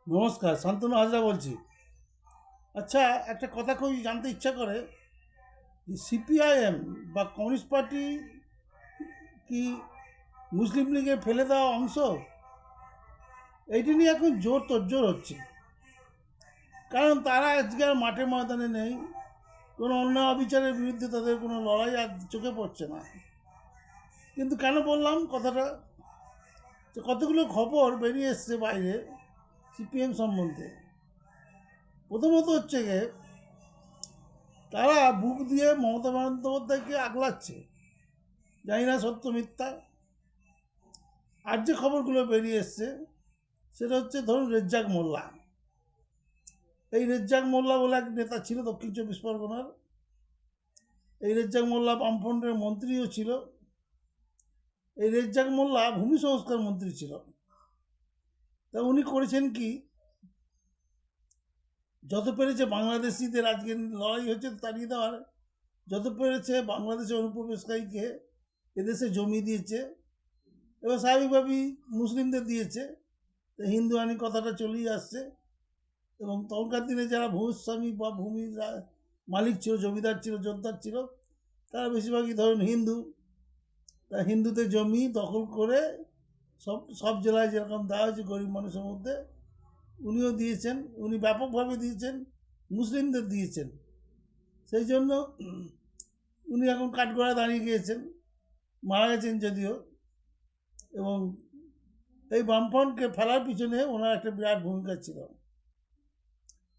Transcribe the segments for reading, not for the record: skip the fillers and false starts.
নমস্কার, শান্তনু হাজরা বলছি। আচ্ছা, একটা কথা খুবই জানতে ইচ্ছা করে যে সিপিআইএম বা কমিউনিস্ট পার্টি কি মুসলিম লীগের ফেলে দেওয়া অংশ? এইটি নিয়ে এখন জোর তোড়জোড় হচ্ছে। কারণ তারা আজকে আর মাঠে ময়দানে নেই, কোনো অন্যায় অবিচারের বিরুদ্ধে তাদের কোনো লড়াই আর চোখে পড়ছে না। কিন্তু কেন বললাম কথাটা, যে কতগুলো খবর বেরিয়ে এসছে বাইরে সিপিএম সম্বন্ধে। প্রথমত হচ্ছে গিয়ে তারা বুক দিয়ে মমতা বন্দ্যোপাধ্যায়কে আগলাচ্ছে। জানি না সত্য মিথ্যা। আর যে খবরগুলো বেরিয়ে এসছে সেটা হচ্ছে, ধরুন রেজ্জাক মোল্লা। এই রেজ্জাক মোল্লা বলে এক নেতা ছিল দক্ষিণ চব্বিশ পরগনার। এই রেজ্জাক মোল্লা বামফ্রন্টের মন্ত্রীও ছিল। এই রেজ্জাক মোল্লা ভূমি সংস্কার মন্ত্রী ছিল। তা উনি করেছেন কি, যত পেরেছে বাংলাদেশিদের, আজকে লড়াই হচ্ছে তাড়িয়ে দেওয়ার, যত পেরেছে বাংলাদেশের অনুপ্রবেশকারীকে এদেশে জমি দিয়েছে। এবার স্বাভাবিকভাবেই মুসলিমদের দিয়েছে। হিন্দু আইনি কথাটা চলেই আসছে। এবং তখনকার দিনে যারা ভূস্বামী বা ভূমির মালিক ছিল, জমিদার ছিল, জোরদার ছিল, তারা বেশিরভাগই ধরুন হিন্দু। তা হিন্দুদের জমি দখল করে সব সব জেলায় যেরকম দেওয়া হয়েছে গরিব মানুষের মধ্যে, উনিও দিয়েছেন। উনি ব্যাপকভাবে দিয়েছেন, মুসলিমদের দিয়েছেন। সেই জন্য উনি এখন কাঠগড়ায় দাঁড়িয়ে গিয়েছেন, মারা গেছেন যদিও। এবং এই বামফ্রন্টকে ফেলার পিছনে ওনার একটা বিরাট ভূমিকা ছিল।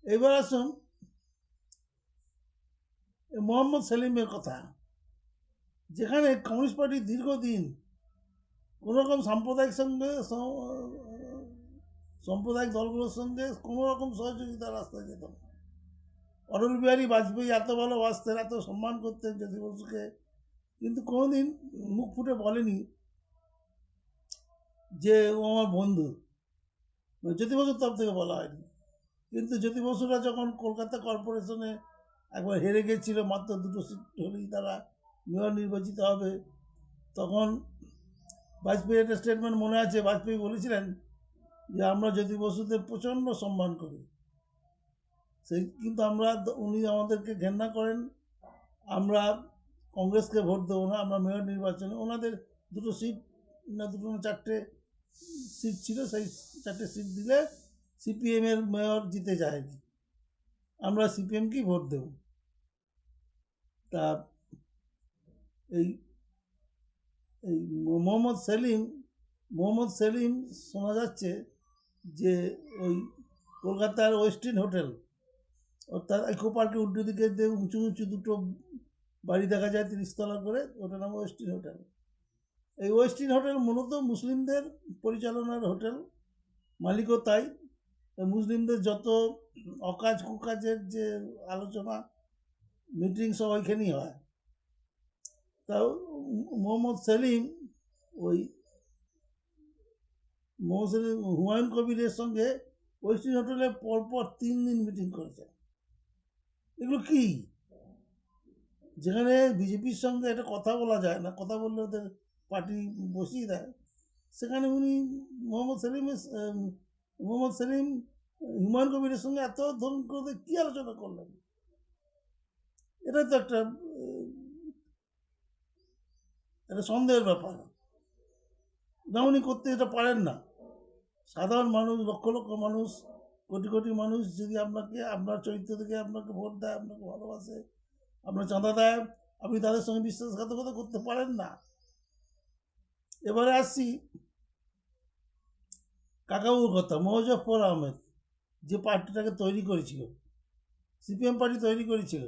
এবার আসুন মোহাম্মদ সেলিমের কথা। যেখানে কমিউনিস্ট পার্টি দীর্ঘদিন কোনো রকম সাম্প্রদায়িক দলগুলোর সঙ্গে কোনো রকম সহযোগিতার রাস্তায় যেত না। অটল বিহারী বাজপেয়ী এত ভালোবাসতেন, এত সম্মান করতেন জ্যোতি বসুকে, কিন্তু কোনোদিন মুখ ফুটে বলেনি যে ও আমার বন্ধু। জ্যোতি বসুর তরফ থেকে বলা হয়নি। কিন্তু জ্যোতি বসুরা যখন কলকাতা কর্পোরেশনে একবার হেরে গেছিল, মাত্র 2টো সিট হলেই তারা মেয়র নির্বাচিত হবে, তখন বাজপেয়ীর একটা স্টেটমেন্ট মনে আছে। বাজপেয়ী বলেছিলেন যে আমরা জ্যোতি বসুদের প্রচণ্ড সম্মান করি, সেই কিন্তু উনি আমাদেরকে ঘেন্না করেন, আমরা কংগ্রেসকে ভোট দেবো না, আমরা মেয়র নির্বাচনে ওনাদের 2টো সিট না 2টো না 4টে সিট ছিল, সেই 4টে সিট দিলে সিপিএমের মেয়র জিতে যায়, আমরা সিপিএমকেই ভোট দেব। তা এই এই মোহাম্মদ সেলিম শোনা যাচ্ছে যে ওই কলকাতার ওয়েস্টিন হোটেল, অর্থাৎ ইকো পার্কের উল্টো দিকে যে উঁচু উঁচু 2টো বাড়ি দেখা যায় 30 তলা করে, ওটার নাম ওয়েস্টিন হোটেল। এই ওয়েস্টিন হোটেল মূলত মুসলিমদের পরিচালনার হোটেল, মালিকও তাই। মুসলিমদের যত অকাজ কুকাজের যে আলোচনা, মিটিং সব ওইখানেই হয়। তা মোহাম্মদ সেলিম ওই হুমায়ুন কবিরের সঙ্গে ওয়েস্টিন হোটেলে পরপর 3 দিন মিটিং করেছে। এগুলো কি, যেখানে বিজেপির সঙ্গে একটা কথা বলা যায় না, কথা বললে ওদের পার্টি বসিয়ে দেয়, সেখানে উনি মোহাম্মদ সেলিম হুমায়ুন কবিরের সঙ্গে এত ধরুন করে কী আলোচনা করলেন? এটা তো একটা সন্দেহের ব্যাপার। না, উনি করতে এটা পারেন না। সাধারণ মানুষ, লক্ষ লক্ষ মানুষ, কোটি কোটি মানুষ যদি আপনাকে, আপনার চরিত্র থেকে আপনাকে ভোট দেয়, আপনাকে ভালোবাসে, আপনার চাঁদা দেয়, আপনি তাদের সঙ্গে বিশ্বাসঘাতকতা করতে পারেন না। এবারে আসছি কাকাবুর কথা। মোজাফফর আহমেদ যে পার্টিটাকে তৈরি করেছিল, সিপিএম পার্টি তৈরি করেছিল,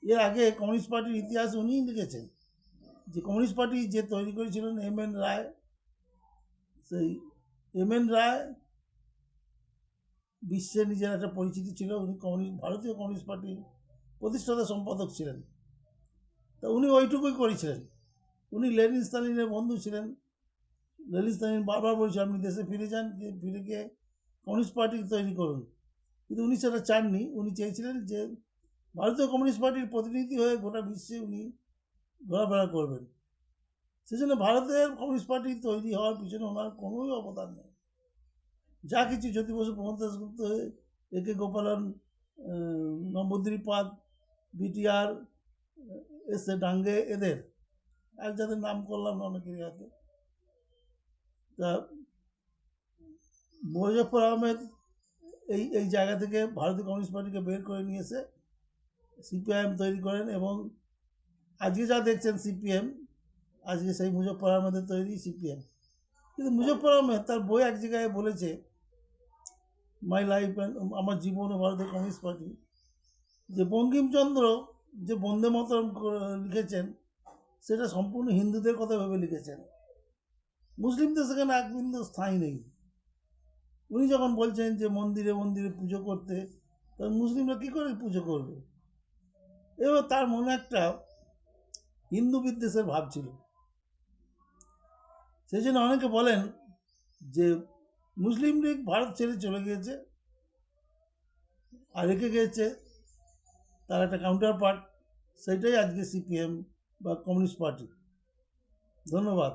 এর আগে কমিউনিস্ট পার্টির ইতিহাস উনিই লিখেছেন। যে কমিউনিস্ট পার্টি যে তৈরি করেছিলেন এম.এন. রায়, সেই এম.এন. রায় বিশ্বে নিজের একটা পরিচিতি ছিল। উনি ভারতীয় কমিউনিস্ট পার্টির প্রতিষ্ঠাতা সম্পাদক ছিলেন। তা উনি ওইটুকুই করেছিলেন। উনি লেনিন স্তালিনের বন্ধু ছিলেন। লেনিন স্তালিন বারবার বলছে আপনি দেশে ফিরে যান, ফিরে গিয়ে কমিউনিস্ট পার্টি তৈরি করুন, কিন্তু উনি সেটা চাননি। উনি চেয়েছিলেন যে ভারতীয় কমিউনিস্ট পার্টির প্রতিনিধি হয়ে গোটা বিশ্বে উনি ঘোরাফেরা করবেন। সেজন্য ভারতের কমিউনিস্ট পার্টি তৈরি হওয়ার পিছনে ওনার কোনোই অবদান নেই। যা কিছু জ্যোতি বসু, প্রমোদ দাসগুপ্ত, এ কে গোপালন, নম্বদ্বীপ পাদ, বিটিআর, এস এ ডাঙ্গে, এদের আর যাদের নাম করলাম না অনেকেরই হয়তো। তা মোজাফফর আহমেদ এই জায়গা থেকে ভারতীয় কমিউনিস্ট পার্টিকে বের করে নিয়েছে, সিপিআইএম তৈরি করেন, এবং আজকে যা দেখছেন সিপিএম, আজকে সেই মুজফ্ফর আহমেদের তৈরি সিপিএম। কিন্তু মুজফ্ফর আহমেদ তার বই এক জায়গায় বলেছে, মাই লাইফ অ্যান্ড, আমার জীবন ও ভারতের কমিউনিস্ট পার্টি, যে বঙ্কিমচন্দ্র যে বন্দে মাতরম লিখেছেন সেটা সম্পূর্ণ হিন্দুদের কথা ভেবে লিখেছেন, মুসলিমদের সেখানে এক বিন্দু স্থায়ী নেই। উনি যখন বলছেন যে মন্দিরে মন্দিরে পুজো করতে, তখন মুসলিমরা কী করে পুজো করবে? এবার তার মনে একটা হিন্দু বিদ্বেষের ভাব ছিল। সেই জন্য অনেকে বলেন যে মুসলিম লীগ ভারত ছেড়ে চলে গিয়েছে, আর রেখে গিয়েছে তার একটা কাউন্টার পার্ট, সেটাই আজকে সিপিএম বা কমিউনিস্ট পার্টি। ধন্যবাদ।